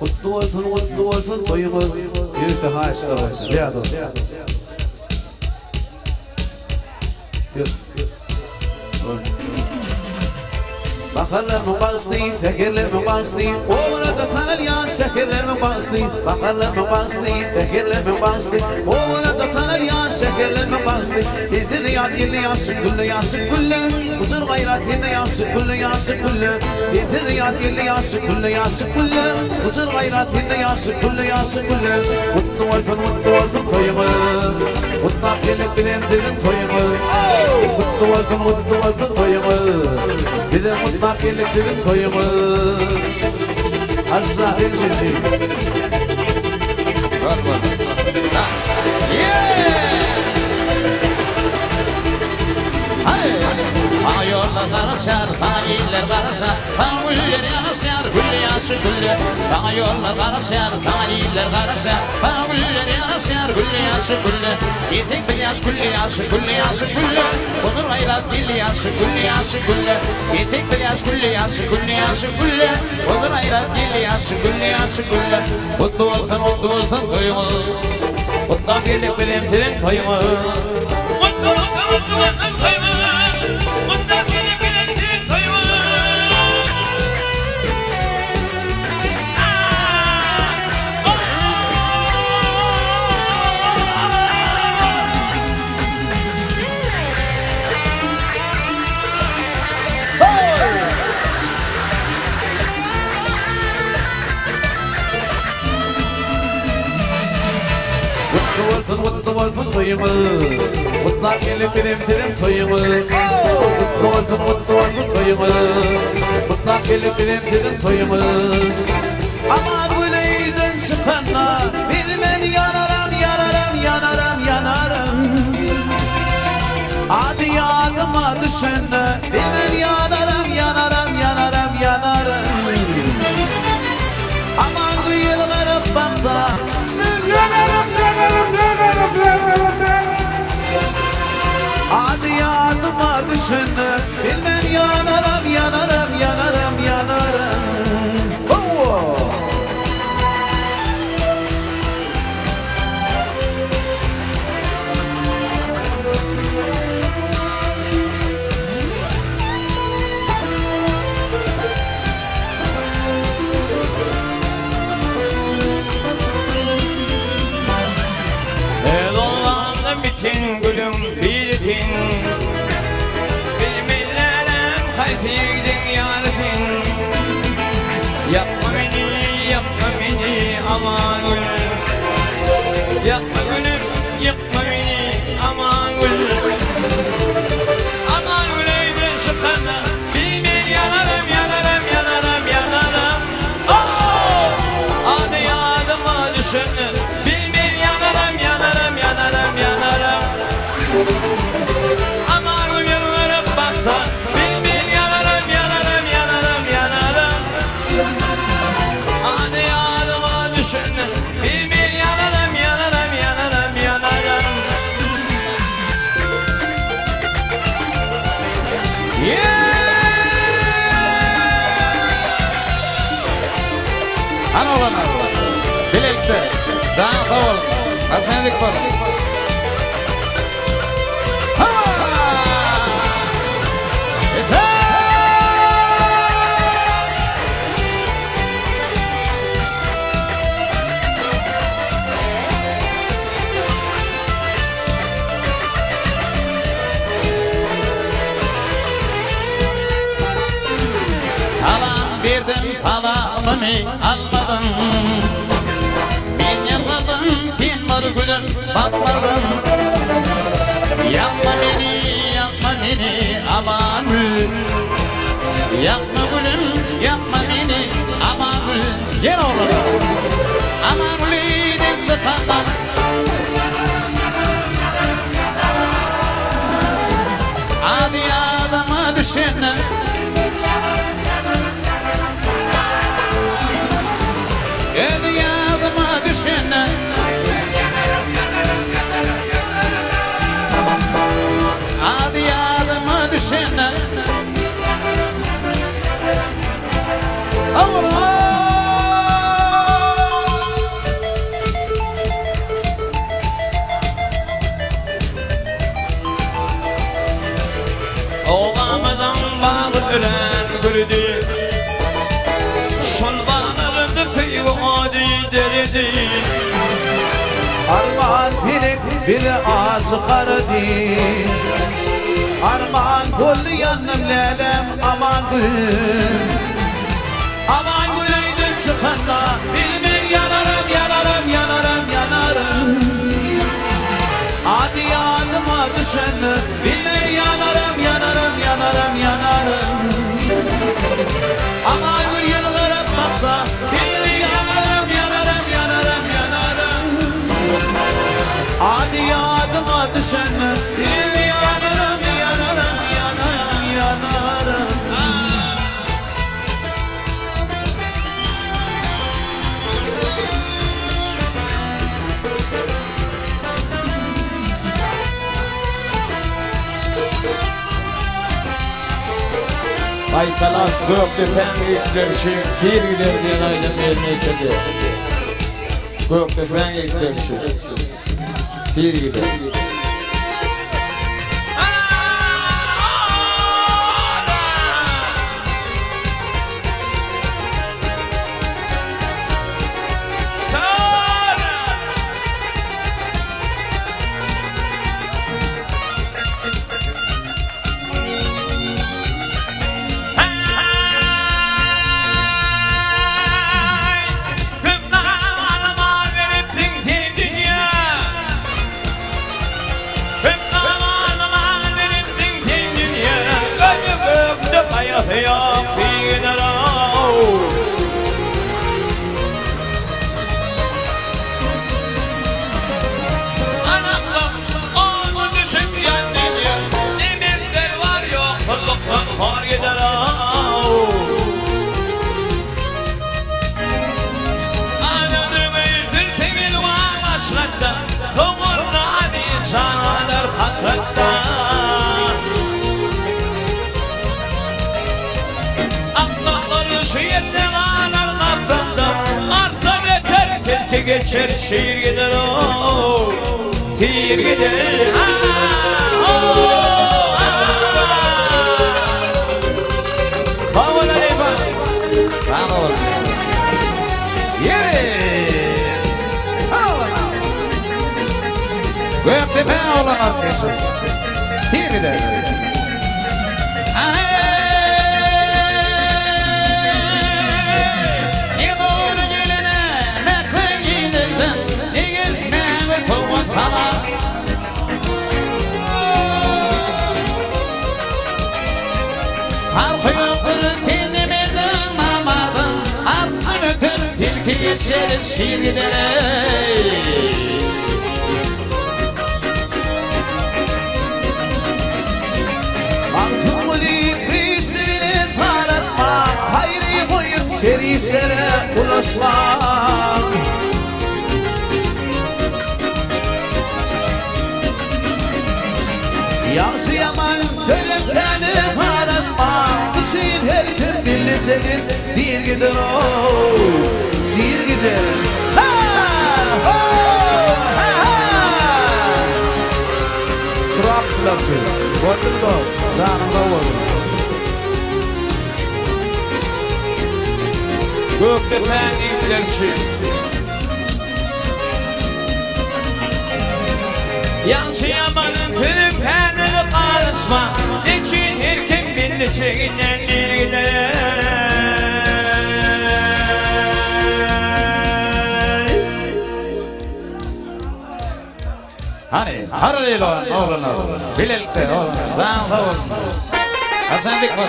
Kutlu olsun toyumuz. Irtiha işler olsun. Riyadın. Bakarlarımı bağışlayın, tekerlerimi bağışlayın. Oğlada tanıryan şekerlerimi bağışlayın. Bakarlarımı bağışlayın, tekerlerimi bağışlayın. Oğlada tanıryan şekerlerimi bağışlayın. Dilde yad yerine yansın gülle yansın gülle. Huzur gayrat yerine yansın gülle yansın gülle. Dilde yad yerine yansın gülle yansın gülle. Huzur gayrat yerine yansın gülle yansın gülle. Mutlu olsun toyumu. Mutlak yemek bilen senin toyumu. Mutlu olsun toyumu. Bir de mutlak birliklerin toyumu. Azrail seçim. Bana yollar karışar, bana iller karışar, bana güller yanışar, gülle yansın gülle. Bana yollar karışar, bana iller karışar, bana güller yanışar, gülle yansın gülle. Yetek beyaz gülle yansın, gülle yansın gülle. Odur gayrat gülle yansın, gülle yansın gülle. Yetek beyaz gülle yansın, gülle yansın gülle. Odur gayrat gülle yansın, gülle yansın gülle. Mutlu olsun toyumu. Mutlu birlik bilen senin toyumu. Mutlu olsun toyumu. Mutlu olsun toyumu. Mutlak gelip benim senin toyumu. Mutlu olsun toyumu. Mutlak gelip benim senin toyumu. Aman güneydin çıkanla bilmem yanarım yanarım yanarım yanarım. Adı yadıma düşenle bilmem yanarım yanarım yanarım yanarım. Aman bu yıllarım bakta adı yadıma düşündü. Bilmem yanarım yanarım yanarım yanarım. Oh! Bütün gülüm bildin, bilmelerim hayfirdin yarifin. Yapma beni aman gül. Yapma gülüm, yapma beni aman gül. Aman güleydin çıkarsa, bilmem yanarım yanarım yanarım yanarım. Oh! Adı yadıma düşündü, bilmem yanarım yanarım yanarım yanarım. Aman yıllarım bakta bilmem yanarım yanarım yanarım yanarım. Adı yadıma düşündü bilmem yanarım yanarım yanarım yanarım. Ana olanlar birlikte daha kaval hastanelik var. Verdim falanımı almadım. Ben yanmadım sen var gülüm bakmadım. Yapma beni aman gül. Yapma gülüm yapma beni aman gül. Yer oğlum aman gülüydün çıkarsan. Hadi adama düşene yadıma düşene. Hadi yadıma düşene. Allah dedi. Armağan pilik bir ağzı karadı. Armağan gül yanım lelem aman gül. Aman gülüydün çıkanla bilmem yanarım yanarım yanarım yanarım. Hadi yanıma düşen bilmem yanarım yanarım yanarım yanarım. Aman gül yıllarım baksa bilmem yanarım yanarım yanarım yanarım. Hadi yanıma düşen bilmem yanarım yanarım yanarım yanarım. Aytalar Göktepen ilkler için fil gider diyen ailem yerine getirdi. Göktepen ilkler için fil gider. Geçer şiir gider o, tir gider. Havalar eyvah. Havalar. Yere. Havalar. Göktepen olan arkası. Tir gider. Geçer şiir gider. Altın mulik kıyısıyla parasma. Hayri koyup serislere ulaşma. Yağsı yaman söylemlerini parasma. İçin her gün birleşelim. Dir gider o. Dir gider. Ha! Ho! Ha! Ha! Trap lapsı. Gördün mü? Zanımda oldu. Göktepen ilkler için Yancı yamanın film penini karışma. İçin her kim birleşe gidenler gider. Hani haralıyla oğlanlar, bilellikte oğlanlar, zanlı oğlanlar. Hasan dik var.